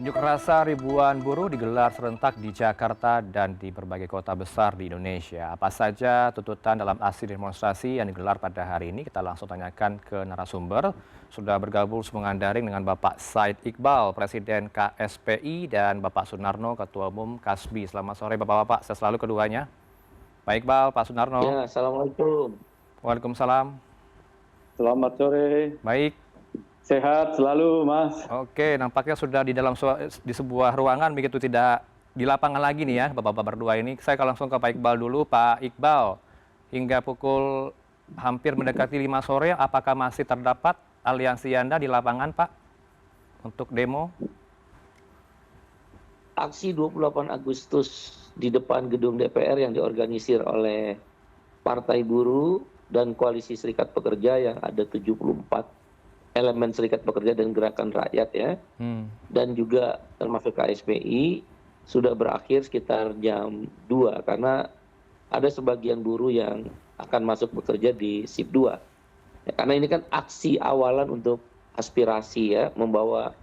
Unjuk rasa ribuan buruh digelar serentak di Jakarta dan di berbagai kota besar di Indonesia. Apa saja tuntutan dalam aksi demonstrasi yang digelar pada hari ini? Kita langsung tanyakan ke narasumber. Sudah bergabung sambungan daring dengan Bapak Said Iqbal, Presiden KSPI, dan Bapak Sunarno, Ketua Umum KASBI. Selamat sore Bapak-Bapak, saya selalu keduanya. Pak Iqbal, Pak Sunarno. Ya, Assalamualaikum. Waalaikumsalam. Selamat sore, Baik. sehat selalu Mas. Oke, nampaknya sudah di sebuah ruangan begitu, tidak di lapangan lagi nih ya, Bapak-bapak berdua ini. Saya akan langsung ke Pak Iqbal dulu. Pak Iqbal, hingga pukul hampir mendekati 5 sore, apakah masih terdapat aliansi Anda di lapangan, Pak, untuk demo? Aksi 28 Agustus di depan gedung DPR yang diorganisir oleh Partai Buruh dan Koalisi Serikat Pekerja yang ada 74 elemen serikat pekerja dan gerakan rakyat ya, dan juga termasuk KSPI sudah berakhir sekitar jam 2 karena ada sebagian buruh yang akan masuk bekerja di shift 2. Ya, karena ini kan aksi awalan untuk aspirasi ya, membawa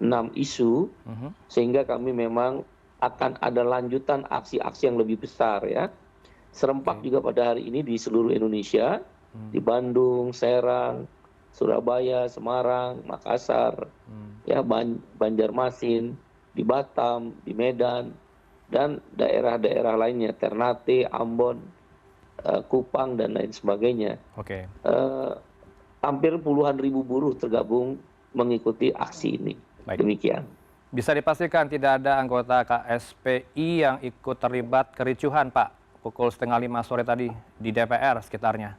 6 isu, sehingga kami memang akan ada lanjutan aksi-aksi yang lebih besar ya. Serempak juga pada hari ini di seluruh Indonesia, di Bandung, Serang, Surabaya, Semarang, Makassar, ya Banjarmasin, di Batam, di Medan, dan daerah-daerah lainnya, Ternate, Ambon, Kupang, dan lain sebagainya. Oke. Hampir puluhan ribu buruh tergabung mengikuti aksi ini. Baik. Demikian. Bisa dipastikan tidak ada anggota KSPI yang ikut terlibat kericuhan, Pak, pukul setengah 5 sore tadi di DPR sekitarnya.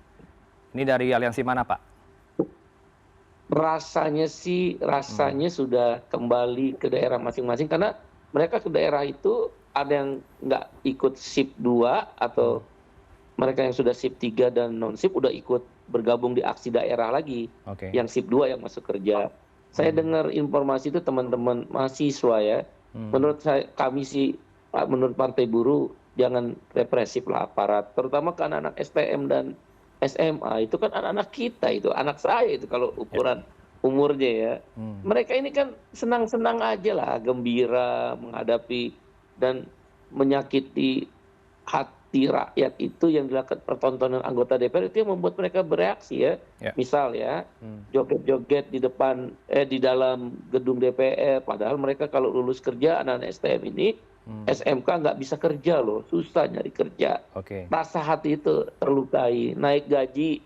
Ini dari aliansi mana, Pak? Rasanya sudah kembali ke daerah masing-masing karena mereka ke daerah itu ada yang nggak ikut shift 2 atau mereka yang sudah shift 3 dan non shift udah ikut bergabung di aksi daerah lagi. Yang shift 2 yang masuk kerja. Saya dengar informasi itu teman-teman mahasiswa ya. Menurut kami sih, menurut Partai Buruh jangan represif lah aparat, terutama ke anak-anak STM dan SMA, itu kan anak-anak kita, itu anak saya itu kalau ukuran umurnya ya. Mereka ini kan senang-senang aja lah, gembira menghadapi dan menyakiti hati rakyat itu yang dilakukan pertontonan anggota DPR itu yang membuat mereka bereaksi ya. Misal ya, joget-joget di dalam gedung DPR, padahal mereka kalau lulus kerja anak-anak STM ini SMK nggak bisa kerja loh, susah nyari kerja. Rasa hati itu terlukai, naik gaji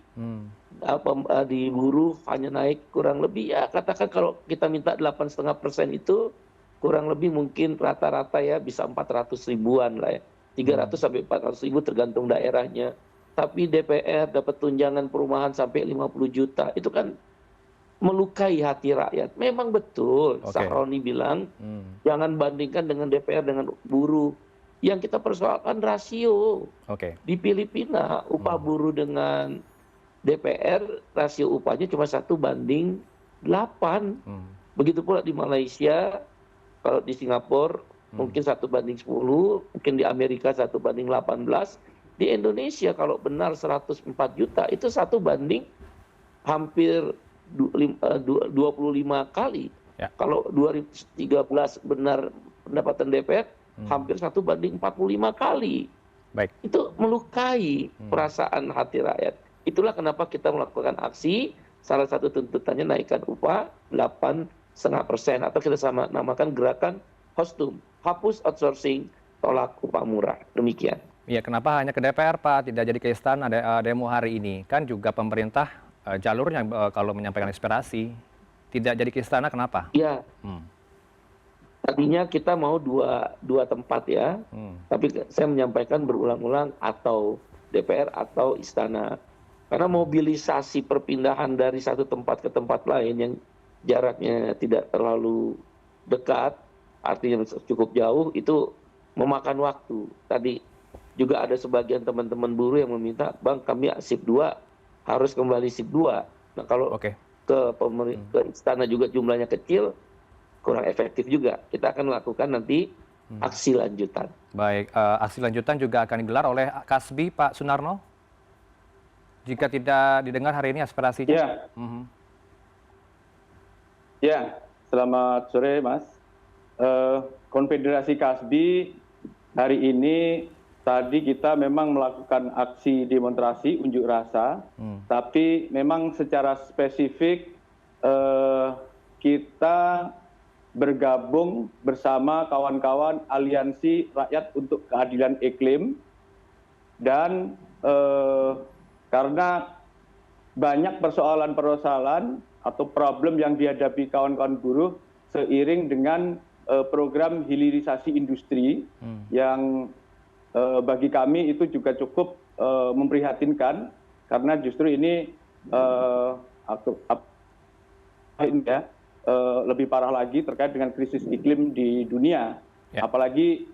di buruh hanya naik kurang lebih ya, katakan kalau kita minta 8,5% itu kurang lebih mungkin rata-rata ya bisa 400 ribuan lah ya, 300 sampai 400 ribu tergantung daerahnya. Tapi DPR dapat tunjangan perumahan sampai 50 juta, itu kan melukai hati rakyat. Memang betul, Sahroni bilang, jangan bandingkan dengan DPR dengan buruh. Yang kita persoalkan rasio. Di Filipina, upah buruh dengan DPR, rasio upahnya cuma 1:8. Begitu pula di Malaysia, kalau di Singapura mungkin 1:10, mungkin di Amerika 1:18. Di Indonesia kalau benar 104 juta, itu 1 banding hampir 25 kali. Kalau 2013 benar pendapatan DPR hampir 1:45 kali. Itu melukai perasaan hati rakyat. Itulah kenapa kita melakukan aksi. Salah satu tuntutannya naikkan upah 8,5% atau kita sama namakan gerakan Hostum, hapus outsourcing, tolak upah murah. Demikian. Iya, kenapa hanya ke DPR, Pak? Tidak jadi ke istana demo hari ini? Kan juga pemerintah jalurnya kalau menyampaikan aspirasi tidak jadi ke istana, kenapa? Ya, tadinya kita mau dua tempat ya, tapi saya menyampaikan berulang-ulang atau DPR atau istana, karena mobilisasi perpindahan dari satu tempat ke tempat lain yang jaraknya tidak terlalu dekat, artinya cukup jauh, itu memakan waktu. Tadi juga ada sebagian teman-teman buruh yang meminta, Bang, kami shift 2 harus kembali shift 2. Nah kalau ke istana juga jumlahnya kecil, kurang efektif juga. Kita akan melakukan nanti aksi lanjutan. Baik, aksi lanjutan juga akan digelar oleh KASBI, Pak Sunarno? Jika tidak didengar hari ini aspirasinya? Ya, selamat sore Mas. Konfederasi Kasbi hari ini tadi kita memang melakukan aksi demonstrasi unjuk rasa, tapi memang secara spesifik kita bergabung bersama kawan-kawan Aliansi Rakyat untuk Keadilan Iklim, dan karena banyak persoalan-persoalan atau problem yang dihadapi kawan-kawan buruh seiring dengan program hilirisasi industri yang bagi kami itu juga cukup memprihatinkan, karena justru ini lebih parah lagi terkait dengan krisis iklim di dunia, apalagi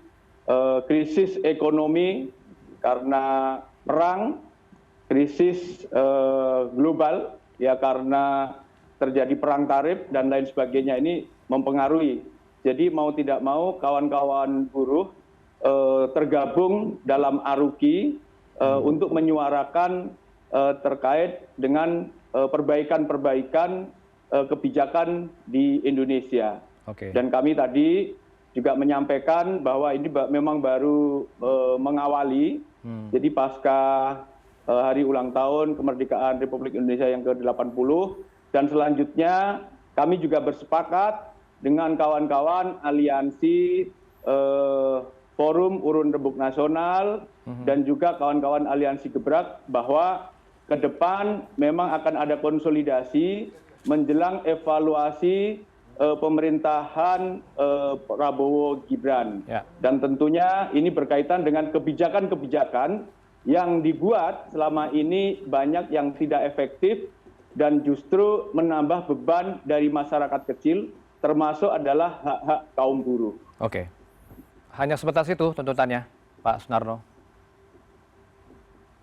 krisis ekonomi karena perang, krisis global ya karena terjadi perang tarif dan lain sebagainya, ini mempengaruhi. Jadi mau tidak mau kawan-kawan buruh tergabung dalam ARUKI untuk menyuarakan terkait dengan perbaikan-perbaikan kebijakan di Indonesia. Dan kami tadi juga menyampaikan bahwa ini memang baru mengawali. Jadi pasca hari ulang tahun kemerdekaan Republik Indonesia yang ke-80, dan selanjutnya kami juga bersepakat dengan kawan-kawan aliansi Forum Urun Rembuk Nasional dan juga kawan-kawan aliansi Gebrak bahwa ke depan memang akan ada konsolidasi menjelang evaluasi pemerintahan Prabowo Gibran. Dan tentunya ini berkaitan dengan kebijakan-kebijakan yang dibuat selama ini banyak yang tidak efektif dan justru menambah beban dari masyarakat kecil, termasuk adalah hak-hak kaum buruh. Oke. Hanya sebatas itu tuntutannya, Pak Sunarno?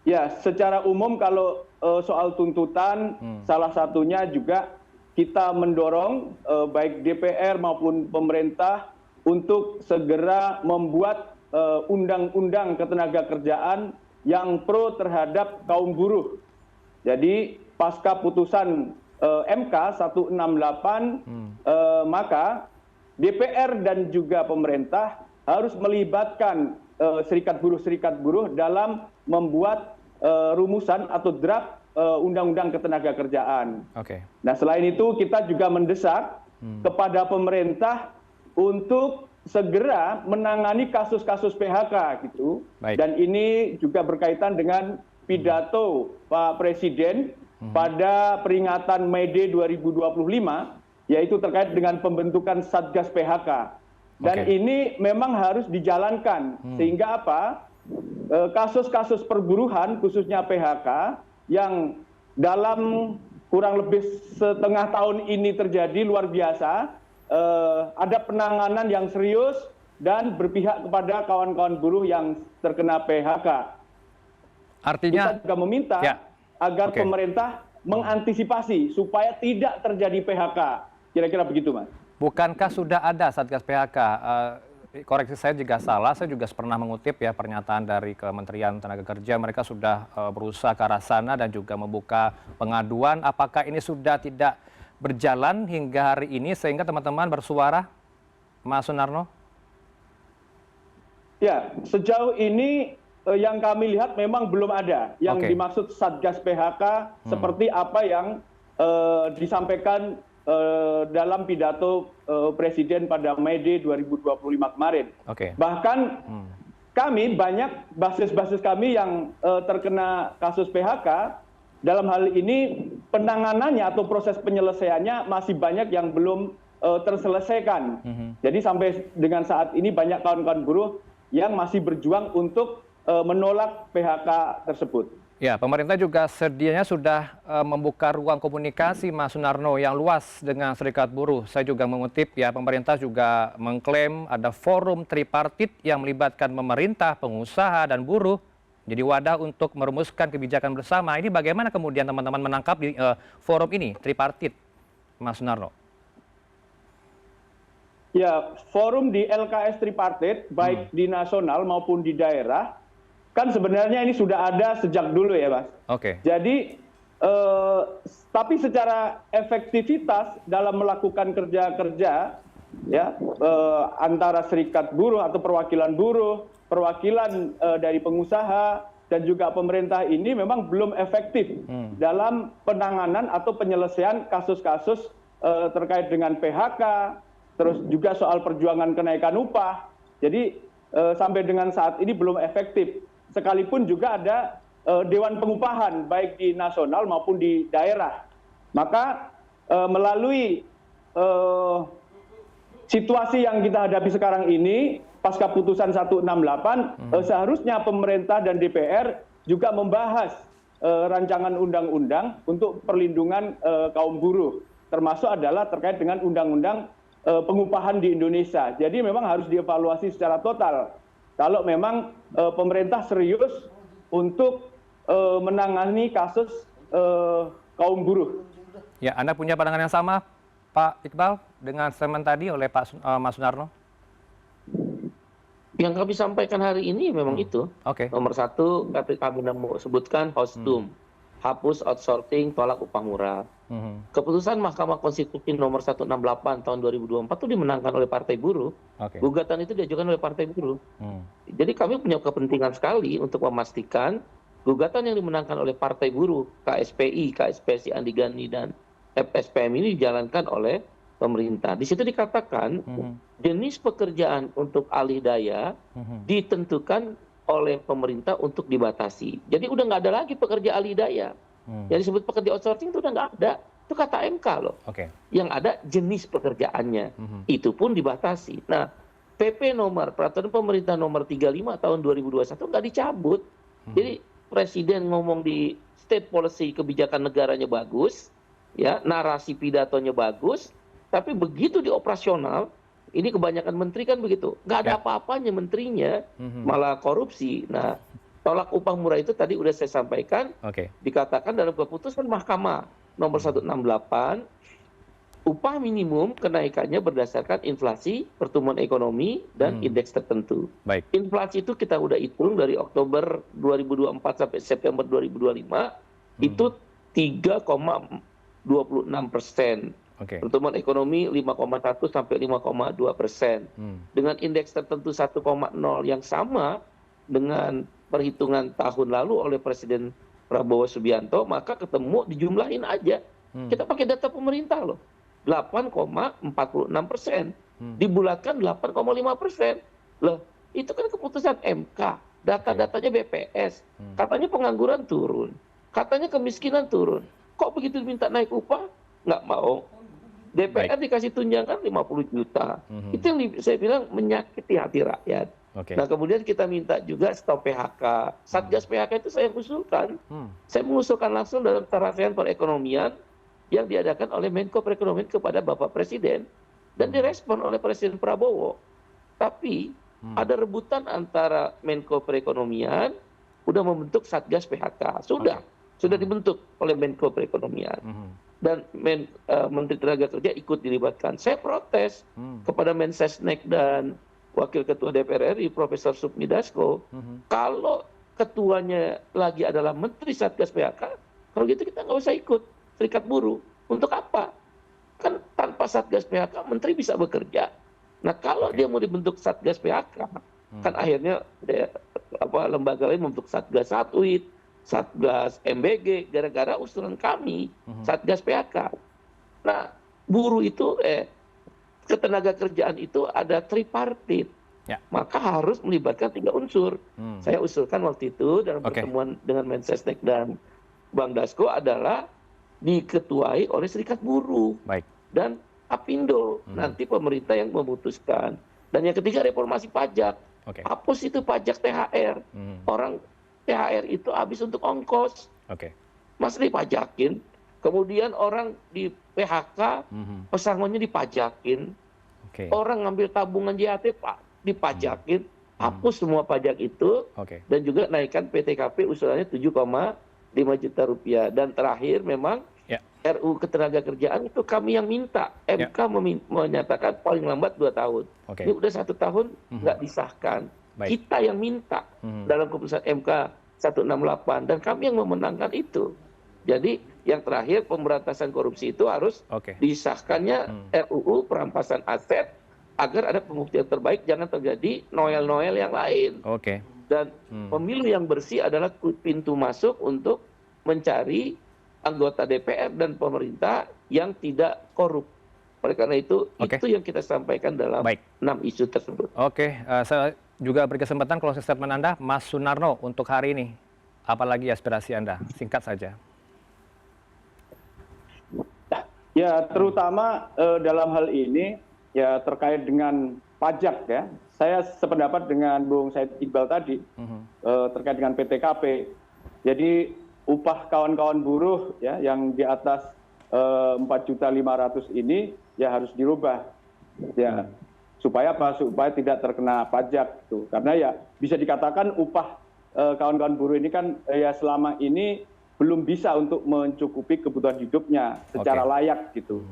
Ya, secara umum kalau soal tuntutan, salah satunya juga kita mendorong baik DPR maupun pemerintah untuk segera membuat undang-undang ketenagakerjaan yang pro terhadap kaum buruh. Jadi pasca putusan MK 168, maka DPR dan juga pemerintah harus melibatkan serikat buruh dalam membuat rumusan atau draft undang-undang ketenagakerjaan. Nah, selain itu kita juga mendesak kepada pemerintah untuk segera menangani kasus-kasus PHK gitu. Dan ini juga berkaitan dengan pidato Pak Presiden pada peringatan May Day 2025, yaitu terkait dengan pembentukan Satgas PHK. Dan ini memang harus dijalankan, sehingga apa? Kasus-kasus perburuhan khususnya PHK yang dalam kurang lebih setengah tahun ini terjadi luar biasa, ada penanganan yang serius dan berpihak kepada kawan-kawan buruh yang terkena PHK. Artinya kita juga meminta agar pemerintah mengantisipasi supaya tidak terjadi PHK. Kira-kira begitu, Mas. Bukankah sudah ada Satgas PHK? Koreksi saya jika salah, saya juga pernah mengutip ya pernyataan dari Kementerian Tenaga Kerja, mereka sudah berusaha ke arah sana dan juga membuka pengaduan. Apakah ini sudah tidak berjalan hingga hari ini sehingga teman-teman bersuara, Mas Sunarno? Ya, sejauh ini yang kami lihat memang belum ada yang dimaksud Satgas PHK seperti apa yang disampaikan dalam pidato Presiden pada May Day 2025 kemarin. Bahkan kami banyak basis-basis kami yang terkena kasus PHK, dalam hal ini penanganannya atau proses penyelesaiannya masih banyak yang belum terselesaikan. Jadi sampai dengan saat ini banyak kawan-kawan buruh yang masih berjuang untuk menolak PHK tersebut. Ya, pemerintah juga sedianya sudah membuka ruang komunikasi, Mas Sunarno, yang luas dengan serikat buruh. Saya juga mengutip ya, pemerintah juga mengklaim ada forum tripartit yang melibatkan pemerintah, pengusaha, dan buruh. Jadi wadah untuk merumuskan kebijakan bersama. Ini bagaimana kemudian teman-teman menangkap di forum ini, tripartit, Mas Sunarno? Ya, forum di LKS tripartit, baik di nasional maupun di daerah, kan sebenarnya ini sudah ada sejak dulu ya, Mas. Jadi, tapi secara efektivitas dalam melakukan kerja-kerja ya antara serikat buruh atau perwakilan buruh, perwakilan dari pengusaha dan juga pemerintah ini memang belum efektif dalam penanganan atau penyelesaian kasus-kasus terkait dengan PHK, terus juga soal perjuangan kenaikan upah. Jadi sampai dengan saat ini belum efektif. Sekalipun juga ada dewan pengupahan baik di nasional maupun di daerah. Maka melalui situasi yang kita hadapi sekarang ini, pasca putusan 168, seharusnya pemerintah dan DPR juga membahas rancangan undang-undang untuk perlindungan kaum buruh, termasuk adalah terkait dengan undang-undang pengupahan di Indonesia. Jadi memang harus dievaluasi secara total. Kalau memang pemerintah serius untuk menangani kasus kaum buruh. Ya, Anda punya pandangan yang sama, Pak Iqbal, dengan statement tadi oleh Mas Sunarno? Yang kami sampaikan hari ini memang itu. Oke. Nomor satu, kami mau sebutkan HOSDUM, hapus outsourcing, tolak upah murah. Keputusan Mahkamah Konstitusi nomor 168 tahun 2024 itu dimenangkan oleh Partai Buruh. Gugatan itu diajukan oleh Partai Buruh. Jadi kami punya kepentingan sekali untuk memastikan gugatan yang dimenangkan oleh Partai Buruh, KSPI, KSPSI Andi Gani, dan FSPM ini dijalankan oleh pemerintah. Di situ dikatakan jenis pekerjaan untuk alih daya ditentukan oleh pemerintah untuk dibatasi. Jadi udah nggak ada lagi pekerja alih daya. Yang disebut pekerja outsourcing itu udah nggak ada. Itu kata MK loh. Yang ada jenis pekerjaannya. Itu pun dibatasi. Nah, PP Peraturan Pemerintah nomor 35 tahun 2021 nggak dicabut. Jadi Presiden ngomong di state policy kebijakan negaranya bagus, ya narasi pidatonya bagus, tapi begitu di operasional, ini kebanyakan menteri kan begitu, nggak ada apa-apanya menterinya, malah korupsi. Nah, tolak upah murah itu tadi udah saya sampaikan, dikatakan dalam keputusan Mahkamah nomor 168, upah minimum kenaikannya berdasarkan inflasi, pertumbuhan ekonomi, dan indeks tertentu. Inflasi itu kita udah hitung dari Oktober 2024 sampai September 2025, itu 3,26%. Pertumbuhan ekonomi 5,1 sampai 5,2%. Dengan indeks tertentu 1,0 yang sama dengan perhitungan tahun lalu oleh Presiden Prabowo Subianto, maka ketemu dijumlahin aja. Kita pakai data pemerintah loh. 8,46%. Dibulatkan 8,5%. Loh, itu kan keputusan MK. Data-datanya BPS. Katanya pengangguran turun. Katanya kemiskinan turun. Kok begitu diminta naik upah? Nggak mau. DPR dikasih tunjangan 50 juta. Itu yang saya bilang menyakiti hati rakyat. Nah, kemudian kita minta juga stop PHK. Satgas PHK itu saya usulkan. Saya mengusulkan langsung dalam tarasean perekonomian yang diadakan oleh Menko Perekonomian kepada Bapak Presiden dan direspon oleh Presiden Prabowo. Tapi ada rebutan antara Menko Perekonomian udah membentuk Satgas PHK. Sudah dibentuk oleh Menko Perekonomian. Dan Menteri Tenaga Kerja ikut dilibatkan. Saya protes kepada Mensesnek dan Wakil Ketua DPR RI Profesor Sukmi Dasko. Kalau ketuanya lagi adalah Menteri Satgas PHK, kalau gitu kita nggak usah ikut serikat buruh. Untuk apa? Kan tanpa Satgas PHK Menteri bisa bekerja. Nah, kalau dia mau dibentuk Satgas PHK, kan akhirnya lembaga lain membentuk Satgas Satwid, Satgas MBG, gara-gara usulan kami Satgas PHK. Nah, buruh itu ketenaga kerjaan itu ada tripartit. Maka harus melibatkan 3 unsur. Saya usulkan waktu itu dalam pertemuan dengan Mensesnek dan Bang Dasko adalah diketuai oleh serikat buruh dan Apindo. Nanti pemerintah yang memutuskan. Dan yang ketiga, reformasi pajak. Hapus itu pajak THR. Orang THR itu habis untuk ongkos. Masa dipajakin. Kemudian orang di PHK, pesangonnya dipajakin. Orang ngambil tabungan JHT dipajakin. Hapus semua pajak itu. Dan juga naikkan PTKP usulannya 7,5 juta rupiah. Dan terakhir memang RUU Ketenagakerjaan itu kami yang minta. MK menyatakan paling lambat 2 tahun. Ini udah 1 tahun nggak disahkan. Kita yang minta dalam keputusan MK 168 dan kami yang memenangkan itu. Jadi yang terakhir pemberantasan korupsi itu harus disahkannya RUU perampasan aset agar ada pembuktian terbaik, jangan terjadi Noel-Noel yang lain. Oke. Dan pemilu yang bersih adalah pintu masuk untuk mencari anggota DPR dan pemerintah yang tidak korup. Oleh karena itu yang kita sampaikan dalam 6 isu tersebut. Oke, saya juga beri kesempatan closing statement Anda, Mas Sunarno, untuk hari ini. Apalagi aspirasi Anda? Singkat saja. Ya, terutama dalam hal ini ya terkait dengan pajak ya. Saya sependapat dengan Bung Said Iqbal tadi terkait dengan PTKP. Jadi upah kawan-kawan buruh ya yang di atas 4.500.000 ini ya harus dirubah. Ya. Supaya apa? Supaya tidak terkena pajak tuh. Karena ya bisa dikatakan upah kawan-kawan buruh ini kan ya selama ini belum bisa untuk mencukupi kebutuhan hidupnya secara layak gitu.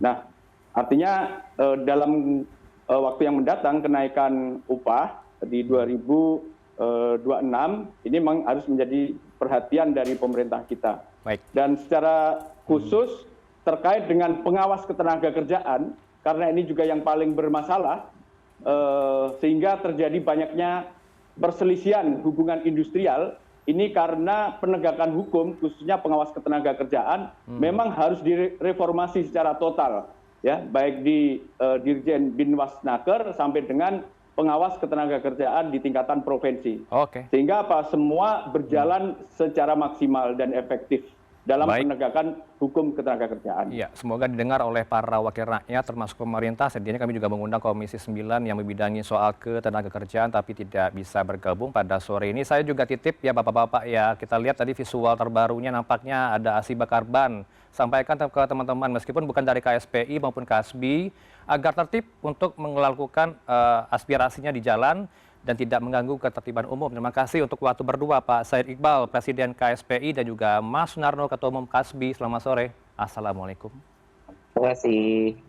Nah, artinya dalam waktu yang mendatang kenaikan upah di 2026 ini memang harus menjadi perhatian dari pemerintah kita. Dan secara khusus terkait dengan pengawas ketenagakerjaan, karena ini juga yang paling bermasalah, sehingga terjadi banyaknya perselisihan hubungan industrial, ini karena penegakan hukum, khususnya pengawas ketenagakerjaan, memang harus direformasi secara total, ya, baik di Dirjen Binwasnaker sampai dengan pengawas ketenagakerjaan di tingkatan provinsi. Sehingga apa? Semua berjalan secara maksimal dan efektif dalam penegakan hukum ketenagakerjaan. Iya, semoga didengar oleh para wakil rakyat termasuk pemerintah. Sedianya kami juga mengundang Komisi 9 yang membidangi soal ketenagakerjaan tapi tidak bisa bergabung pada sore ini. Saya juga titip ya Bapak-bapak ya, kita lihat tadi visual terbarunya nampaknya ada aksi bakar ban. Sampaikan ke teman-teman meskipun bukan dari KSPI maupun KASBI agar tertib untuk melakukan aspirasinya di jalan dan tidak mengganggu ketertiban umum. Terima kasih untuk waktu berdua Pak Said Iqbal, Presiden KSPI, dan juga Mas Sunarno, Ketua Umum KASBI. Selamat sore. Assalamualaikum. Terima kasih.